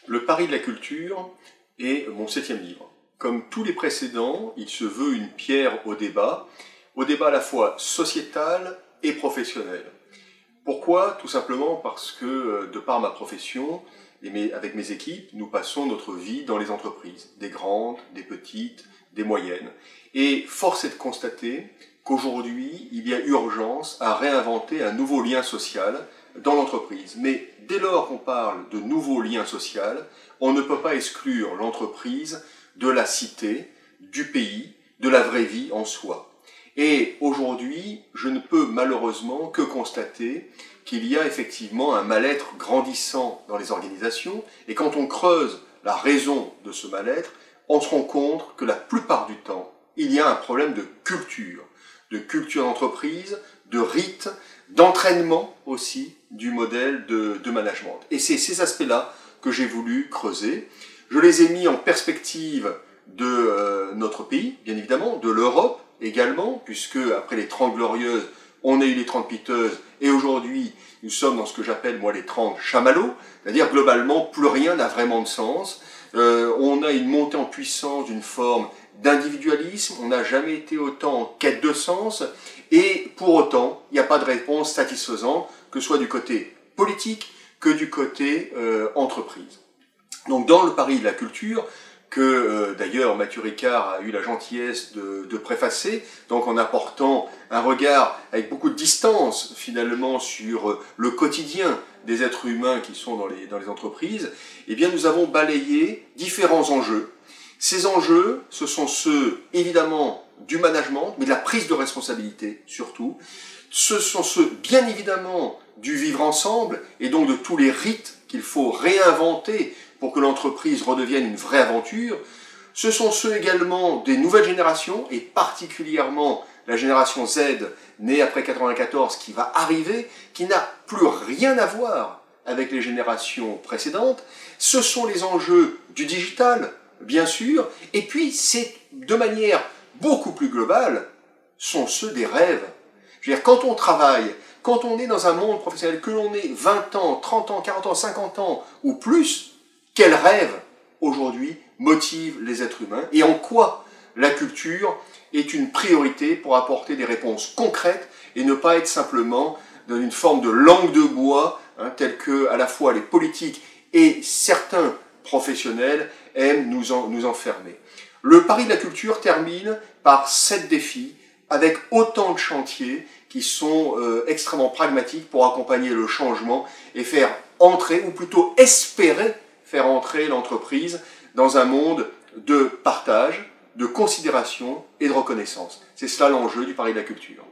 Le pari de la culture est mon 7e livre. Comme tous les précédents, il se veut une pierre au débat à la fois sociétal et professionnel. Pourquoi? Tout simplement parce que, de par ma profession, et avec mes équipes, nous passons notre vie dans les entreprises, des grandes, des petites, des moyennes. Et force est de constater qu'aujourd'hui, il y a urgence à réinventer un nouveau lien social dans l'entreprise. Mais dès lors qu'on parle de nouveaux liens sociaux, on ne peut pas exclure l'entreprise de la cité, du pays, de la vraie vie en soi. Et aujourd'hui, je ne peux malheureusement que constater qu'il y a effectivement un mal-être grandissant dans les organisations, et quand on creuse la raison de ce mal-être, on se rend compte que la plupart du temps, il y a un problème de culture d'entreprise, de rites, d'entraînement aussi du modèle de management. Et c'est ces aspects-là que j'ai voulu creuser. Je les ai mis en perspective de notre pays, bien évidemment, de l'Europe également, puisque après les 30 glorieuses, on a eu les 30 piteuses, et aujourd'hui, nous sommes dans ce que j'appelle, moi, les 30 chamallows, c'est-à-dire, globalement, plus rien n'a vraiment de sens. On a une montée en puissance d'une forme d'individualisme, on n'a jamais été autant en quête de sens, et pour autant, il n'y a pas de réponse satisfaisante, que ce soit du côté politique, que du côté entreprise. Donc, dans le pari de la culture, que d'ailleurs Mathieu Ricard a eu la gentillesse de préfacer, donc en apportant un regard avec beaucoup de distance finalement sur le quotidien des êtres humains qui sont dans les entreprises, eh bien nous avons balayé différents enjeux. Ces enjeux, ce sont ceux évidemment du management, mais de la prise de responsabilité surtout. Ce sont ceux bien évidemment du vivre ensemble et donc de tous les rites qu'il faut réinventer pour que l'entreprise redevienne une vraie aventure. Ce sont ceux également des nouvelles générations, et particulièrement la génération Z, née après 94, qui va arriver, qui n'a plus rien à voir avec les générations précédentes. Ce sont les enjeux du digital, bien sûr, et puis c'est de manière beaucoup plus globale, sont ceux des rêves. Je veux dire, quand on travaille, quand on est dans un monde professionnel, que l'on ait 20 ans, 30 ans, 40 ans, 50 ans ou plus, quel rêve, aujourd'hui, motive les êtres humains et en quoi la culture est une priorité pour apporter des réponses concrètes et ne pas être simplement dans une forme de langue de bois, telle que à la fois les politiques et certains professionnels aiment nous enfermer. Le pari de la culture termine par 7 défis avec autant de chantiers qui sont extrêmement pragmatiques pour accompagner le changement et faire entrer, ou plutôt espérer, faire entrer l'entreprise dans un monde de partage, de considération et de reconnaissance. C'est cela l'enjeu du pari de la culture.